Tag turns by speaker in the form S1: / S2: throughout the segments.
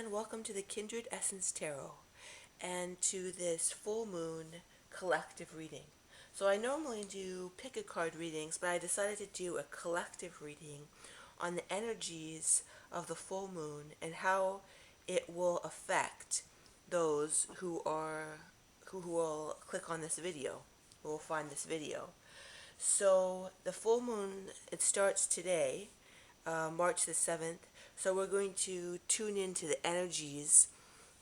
S1: and welcome to the Kindred Essence Tarot and to this full moon collective reading. So I normally do pick a card readings, but I decided to do a collective reading on the energies of the full moon and how it will affect those who will click on this video, who will find this video. So the full moon, it starts today, March the 7th. So we're going to tune into the energies,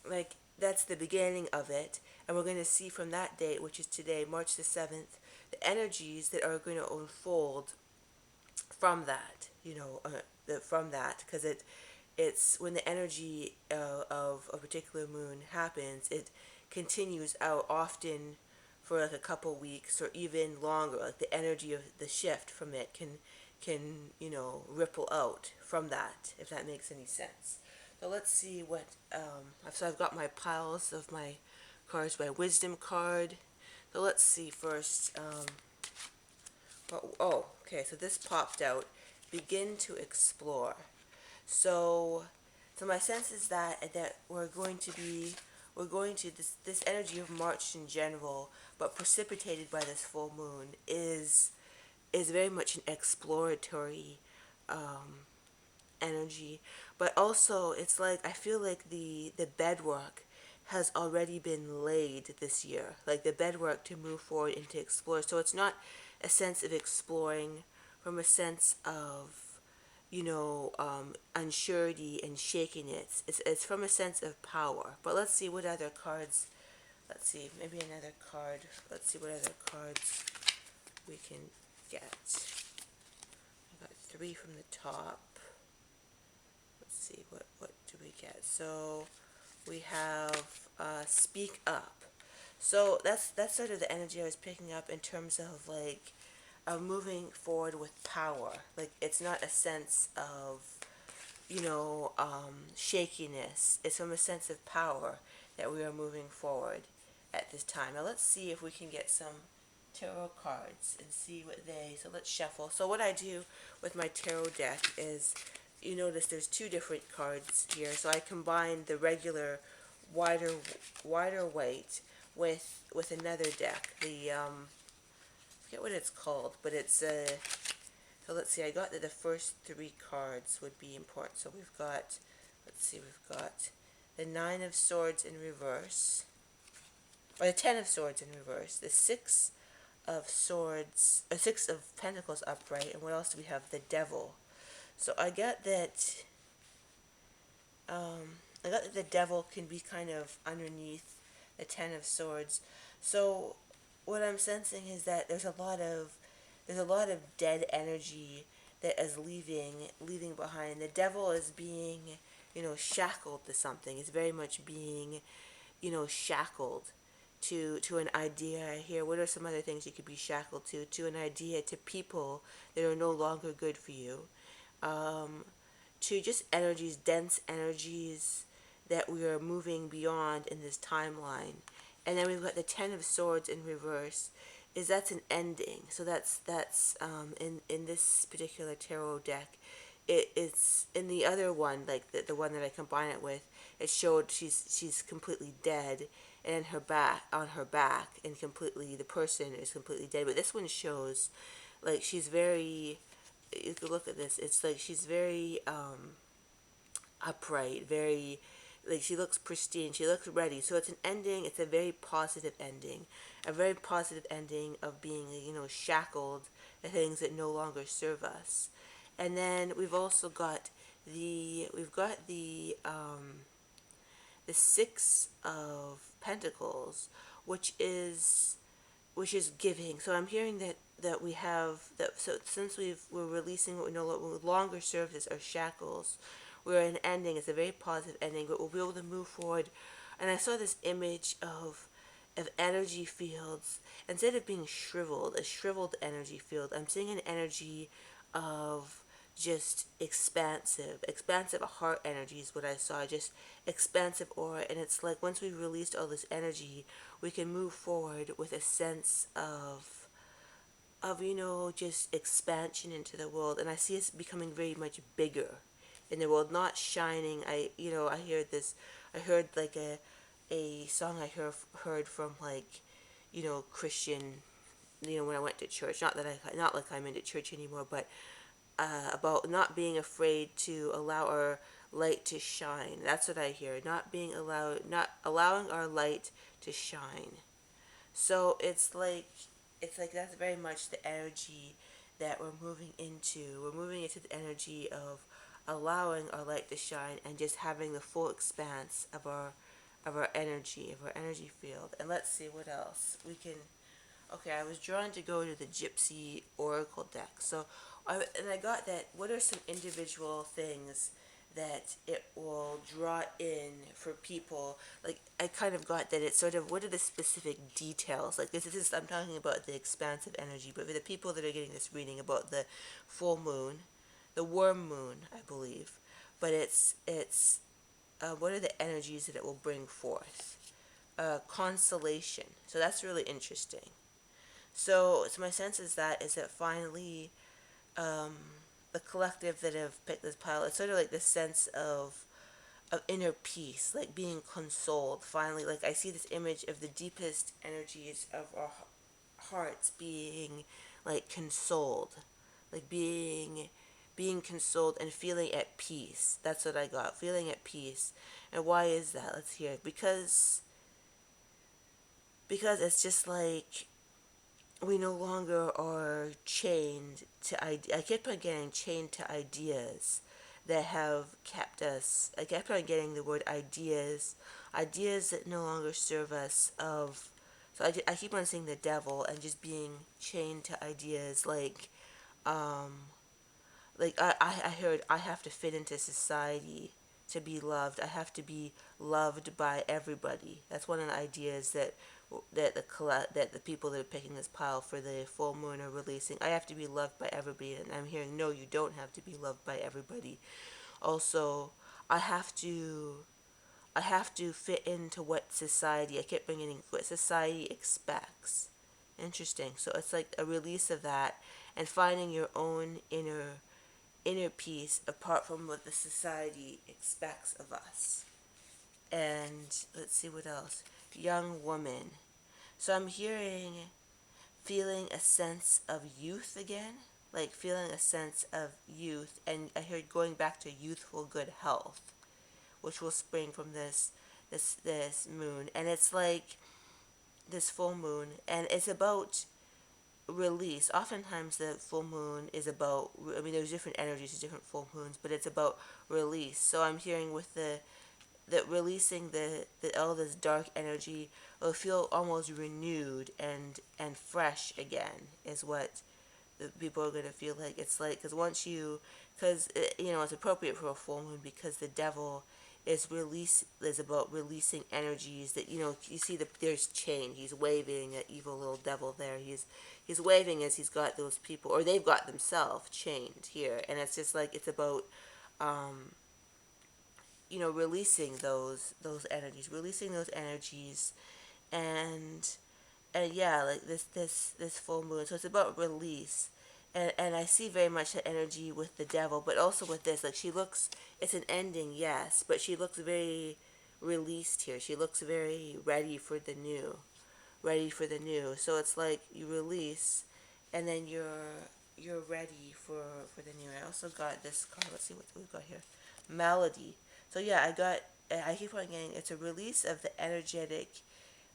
S1: like that's the beginning of it. And we're going to see from that date, which is today, March the 7th, the energies that are going to unfold from that, from that, because it's when the energy of a particular moon happens, it continues out often for like a couple weeks or even longer. Like the energy of the shift from it can ripple out from that, if that makes any sense. So let's see what so I've got my piles of my cards, my wisdom card. So let's see first. Okay, so this popped out. Begin to explore. So, so my sense is that we're going to this energy of March in general, but precipitated by this full moon is very much an exploratory energy, but also it's like I feel like the bedrock has already been laid this year, like the bedrock to move forward and to explore. So it's not a sense of exploring from a sense of unsurety and shakiness. It's from a sense of power. But let's see what other cards. Let's see, maybe another card. Let's see what other cards we can get. I got three from the top. Let's see, what do we get? So we have speak up. So that's sort of the energy I was picking up in terms of like of moving forward with power. Like it's not a sense of shakiness. It's from a sense of power that we are moving forward at this time. Now let's see if we can get some tarot cards and see what they. So let's shuffle. So what I do with my tarot deck is, you notice there's two different cards here. So I combine the regular wider weight with another deck. The I forget what it's called, but it's so let's see. I got that the first three cards would be important. So we've got, let's see, we've got the Nine of Swords in reverse, or the Ten of Swords in reverse, the Six of Swords, Six of Pentacles upright, and what else do we have? The Devil. So I got that. I got that the Devil can be kind of underneath the Ten of Swords. So what I'm sensing is that there's a lot of dead energy that is leaving behind. The Devil is being, shackled to something. It's very much being, shackled to an idea here. What are some other things you could be shackled to? To an idea, to people that are no longer good for you. To just energies, dense energies that we are moving beyond in this timeline. And then we've got the Ten of Swords in reverse. That's an ending. So that's in this particular tarot deck. It's in the other one, like the one that I combine it with. It showed she's completely dead, and on her back, and completely the person is completely dead. But this one shows, like she's very. You could look at this. It's like she's very upright, very like she looks pristine, she looks ready. So it's an ending. It's a very positive ending, a very positive ending of being shackled to things that no longer serve us. And then we've also got the Six of Pentacles, which is giving. So I'm hearing that we have that. So since we're releasing what we no longer serves as our shackles, we're in an ending. It's a very positive ending, but we'll be able to move forward. And I saw this image of energy fields. Instead of being shriveled, a shriveled energy field, I'm seeing an energy of just expansive heart energy is what I saw, just expansive aura. And it's like once we've released all this energy, we can move forward with a sense of just expansion into the world. And I see it's becoming very much bigger in the world, not shining. I hear this. I heard like a song I heard from like, Christian. When I went to church. Not like I'm into church anymore, but about not being afraid to allow our light to shine. That's what I hear. Not allowing our light to shine. So it's like that's very much the energy that we're moving into. We're moving into the energy of allowing our light to shine and just having the full expanse of our energy field. And let's see what else we can. Okay, I was drawn to go to the Gypsy Oracle deck. And I got that. What are some individual things that it will draw in for people? Like, I kind of got that it's sort of, what are the specific details? Like, this is, I'm talking about the expansive energy, but for the people that are getting this reading about the full moon, the worm moon, I believe. But what are the energies that it will bring forth? Consolation. So that's really interesting. So my sense is that finally, um, the collective that have picked this pile, it's sort of like this sense of inner peace, like being consoled. Finally, like I see this image of the deepest energies of our hearts being like consoled, like being consoled and feeling at peace. That's what I got, feeling at peace. And why is that? Let's hear it. Because it's just like we no longer are chained to I kept on getting chained to ideas that have kept us. I kept on getting the word ideas that no longer serve us. I keep on seeing the devil and just being chained to ideas um, I heard I have to fit into society to be loved. I have to be loved by everybody. That's one of the ideas that the people that are picking this pile for the full moon are releasing. I have to be loved by everybody, and I'm hearing no, you don't have to be loved by everybody. Also, I have to I have to fit into what society. I kept bringing in what society expects. Interesting. So it's like a release of that and finding your own inner peace apart from what the society expects of us. And let's see what else. Young woman. So I'm hearing feeling a sense of youth again, like feeling a sense of youth, and I heard going back to youthful good health, which will spring from this moon, and it's like this full moon, and it's about release. Oftentimes, the full moon is about. I mean, there's different energies, different full moons, but it's about release. So I'm hearing with the releasing the all this dark energy will feel almost renewed and fresh again is what the people are going to feel like. It's like because it's appropriate for a full moon because the devil is about releasing energies that you see there's chain. He's waving, that evil little devil there. He's waving as he's got those people, or they've got themselves chained here, and it's just like it's about um, releasing those energies, and yeah, like this full moon. So it's about release, and I see very much that energy with the devil, but also with this. Like it's an ending, yes, but she looks very released here. She looks very ready for the new. So it's like you release, and then you're ready for the new. I also got this card. Let's see what we've got here. Melody. So yeah, I keep on getting it's a release of the energetic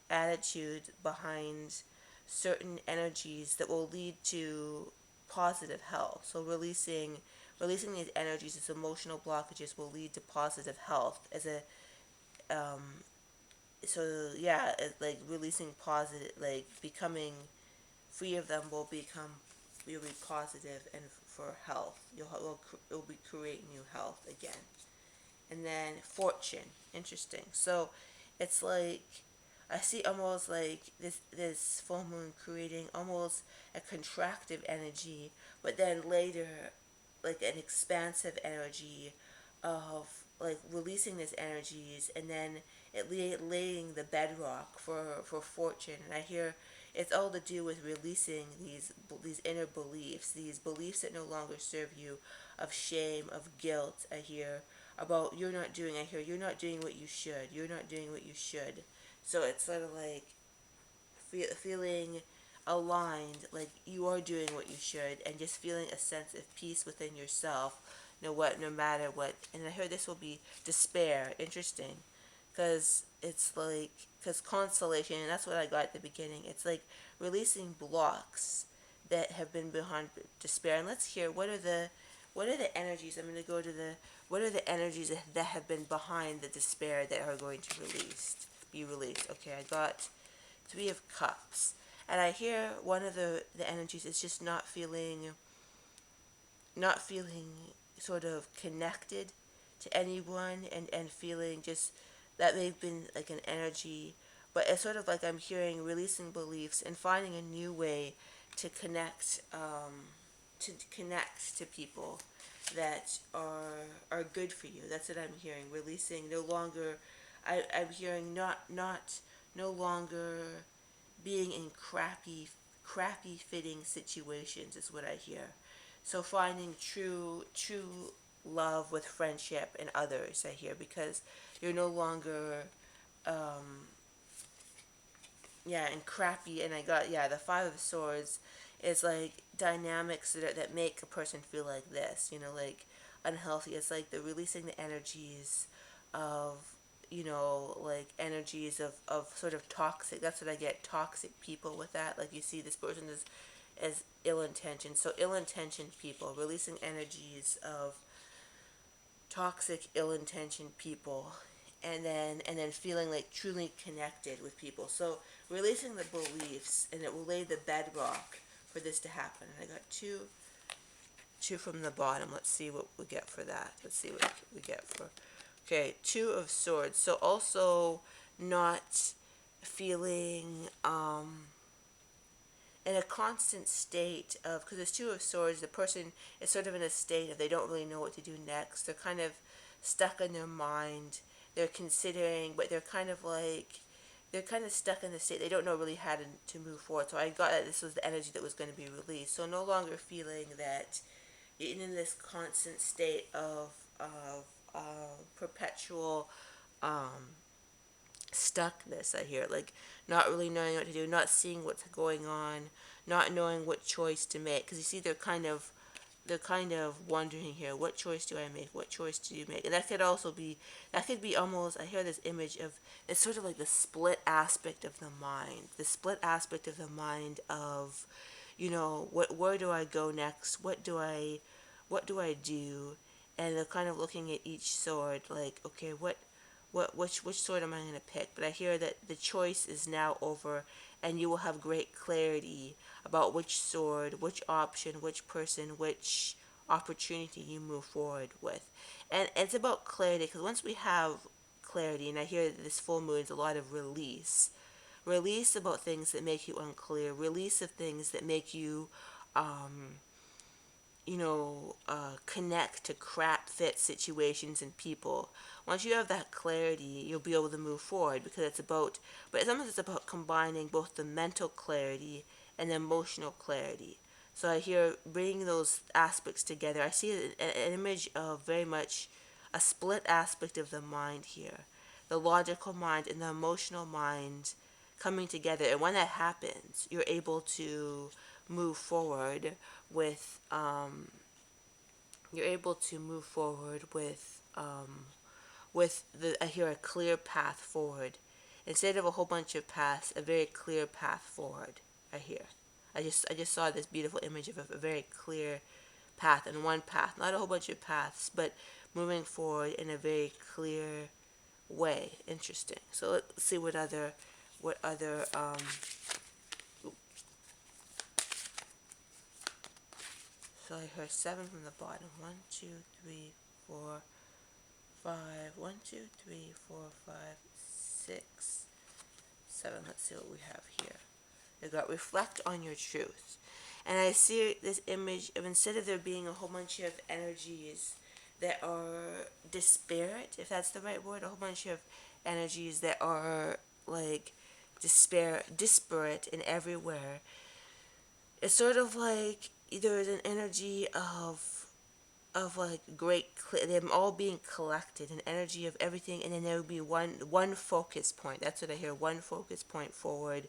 S1: attitude behind certain energies that will lead to positive health. So releasing these energies, these emotional blockages will lead to positive health as a um so yeah, it's like releasing positive, like becoming free of them will be positive and for health. You'll be creating new health again. And then fortune. Interesting. So it's like I see almost like this full moon creating almost a contractive energy, but then later like an expansive energy of like releasing these energies, and then laying the bedrock for fortune. And I hear it's all to do with releasing these inner beliefs, these beliefs that no longer serve you, of shame, of guilt. I hear about I hear you're not doing what you should. You're not doing what you should. So it's sort of like feeling aligned, like you are doing what you should, and just feeling a sense of peace within yourself, no matter what. And I heard this will be despair. Interesting, because it's like, because consolation, and that's what I got at the beginning. It's like releasing blocks that have been behind despair. And let's hear what are the energies. I'm going to go to the what are the energies that have been behind the despair that are going to be released. Okay, I got Three of Cups. And I hear one of the energies is just not feeling sort of connected to anyone, and feeling just that they've been like an energy. But it's sort of like I'm hearing releasing beliefs and finding a new way to connect to people that are good for you. That's what I'm hearing. Releasing no longer. I'm hearing not no longer being in crappy fitting situations is what I hear. So finding true love with friendship and others, I hear, because you're no longer and crappy. And I got, the Five of Swords is like dynamics that make a person feel like this, like unhealthy. It's like the releasing the energies of, like energies of sort of toxic. That's what I get, toxic people with that. Like you see this person is as ill-intentioned. So ill-intentioned people, releasing energies of toxic, ill-intentioned people, and then feeling like truly connected with people. So releasing the beliefs, and it will lay the bedrock for this to happen. And I got two from the bottom. Let's see what we get for that. Let's see what we get for. Okay, Two of Swords. So also not feeling in a constant state of, because it's Two of Swords, the person is sort of in a state of they don't really know what to do next. They're kind of stuck in their mind. They're considering, but they're kind of stuck in the state. They don't know really how to move forward. So I got that this was the energy that was going to be released. So no longer feeling that you're in this constant state of perpetual stuckness. I hear, like not really knowing what to do, not seeing what's going on, not knowing what choice to make. Because you see, they're kind of wondering here, what choice do I make? What choice do you make? And that could be almost, I hear this image of, it's sort of like the split aspect of the mind. The split aspect of the mind of, where do I go next? What do I do? And they're kind of looking at each sword like, okay, which sword am I going to pick? But I hear that the choice is now over, and you will have great clarity about which sword, which option, which person, which opportunity you move forward with. And it's about clarity, because once we have clarity, and I hear that this full moon is a lot of release about things that make you unclear, release of things that make you connect to crap fit situations and people. Once you have that clarity, you'll be able to move forward, because but sometimes it's about combining both the mental clarity and the emotional clarity. So I hear bringing those aspects together. I see an image of very much a split aspect of the mind here. The logical mind and the emotional mind coming together. And when that happens, you're able to move forward with you're able to move forward with I hear a clear path forward, instead of a whole bunch of paths, a very clear path forward. I hear. I just saw this beautiful image of a very clear path, and one path, not a whole bunch of paths, but moving forward in a very clear way. Interesting. So let's see what other so I heard seven from the bottom. 1, 2, 3, 4, 5. 1, 2, 3, 4, 5, 6, 7. Let's see what we have here. They got reflect on your truth. And I see this image of, instead of there being a whole bunch of energies that are disparate, if that's the right word, a whole bunch of energies that are like disparate and everywhere. It's sort of like there's an energy of of like them all being collected, an energy of everything, and then there would be one focus point. That's what I hear, one focus point forward,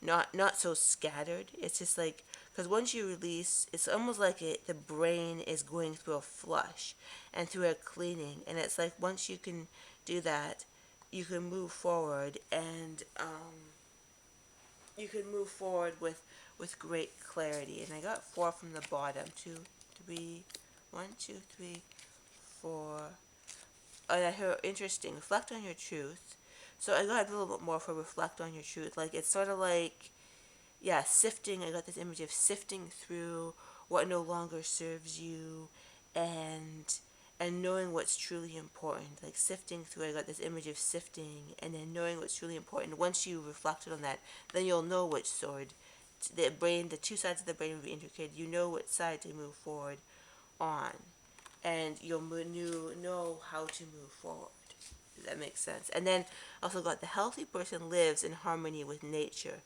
S1: not so scattered. It's just like, because once you release, it's almost like the brain is going through a flush and through a cleaning, and it's like once you can do that, you can move forward, and you can move forward with great clarity. And I got 4 from the bottom. 2, 3, 1, 2, 3, 4. And I heard interesting. Reflect on your truth. So I got a little bit more for reflect on your truth. Like it's sort of like, yeah, sifting. I got this image of sifting through what no longer serves you, and knowing what's truly important. Like sifting through. I got this image of sifting and then knowing what's truly important. Once you reflected on that, then you'll know which sword. The 2 sides of the brain will be integrated. You know what side to move forward on, and you'll know how to move forward. Does that make sense? And then also got the healthy person lives in harmony with nature.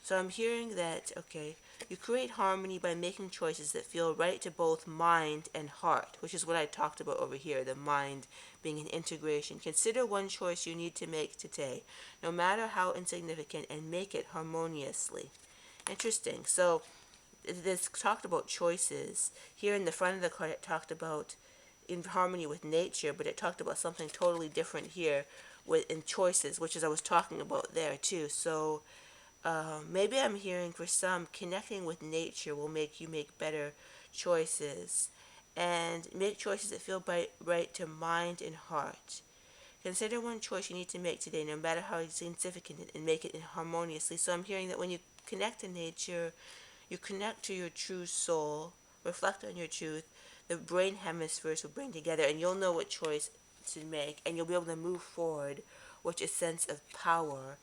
S1: So I'm hearing that, okay, you create harmony by making choices that feel right to both mind and heart, which is what I talked about over here, the mind being an integration. Consider one choice you need to make today, no matter how insignificant, and make it harmoniously. Interesting. So this talked about choices. Here in the front of the card, it talked about in harmony with nature, but it talked about something totally different here in choices, which is I was talking about there too. So maybe I'm hearing for some, connecting with nature will make you make better choices, and make choices that feel right to mind and heart. Consider one choice you need to make today, no matter how insignificant, and make it harmoniously. So I'm hearing that when you connect to nature, you connect to your true soul, reflect on your truth, the brain hemispheres will bring together, and you'll know what choice to make, and you'll be able to move forward with a sense of power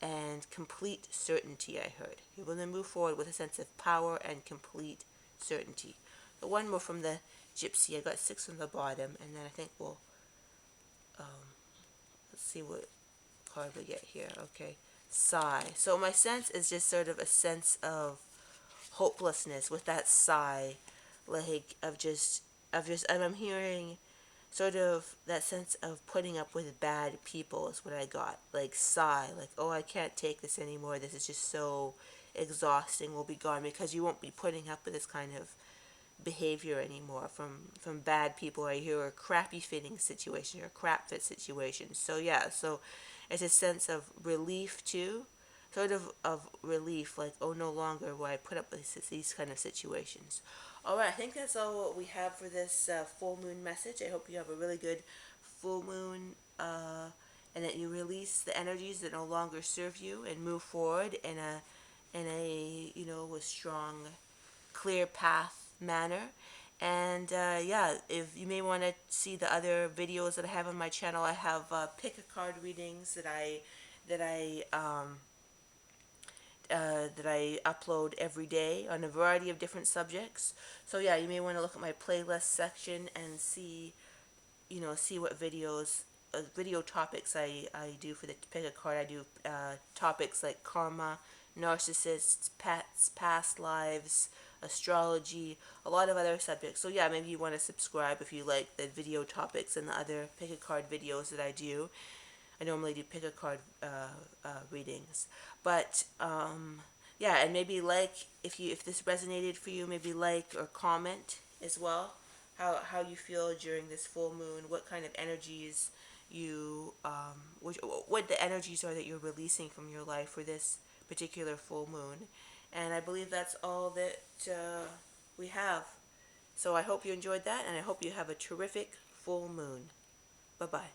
S1: and complete certainty. I heard you're going to move forward with a sense of power and complete certainty. The one more from the gypsy. I got 6 on the bottom, and then I think we'll let's see what card we get here. Okay, sigh. So my sense is just sort of a sense of hopelessness with that sigh, like and I'm hearing sort of that sense of putting up with bad people is what I got. Like sigh, like, oh, I can't take this anymore. This is just so exhausting. We'll be gone, because you won't be putting up with this kind of behavior anymore from bad people, or you a crappy fitting situation or crap fit situation. So yeah, so it's a sense of relief too, sort of relief, like, oh, no longer will I put up with these kind of situations. All right, I think that's all what we have for this full moon message. I hope you have a really good full moon, and that you release the energies that no longer serve you and move forward in a a strong, clear path manner. And yeah, if you may want to see the other videos that I have on my channel, I have pick a card readings that I that I upload every day on a variety of different subjects. So yeah, you may want to look at my playlist section and see, see what video topics I do for the pick a card. I do topics like karma, narcissists, pets, past lives, astrology, a lot of other subjects. So yeah, maybe you want to subscribe if you like the video topics and the other pick a card videos that I do. I normally do pick a card readings, but yeah, and maybe like, if this resonated for you, maybe like or comment as well how you feel during this full moon, what kind of energies you what the energies are that you're releasing from your life for this particular full moon. And I believe that's all that we have. So I hope you enjoyed that, and I hope you have a terrific full moon. Bye bye.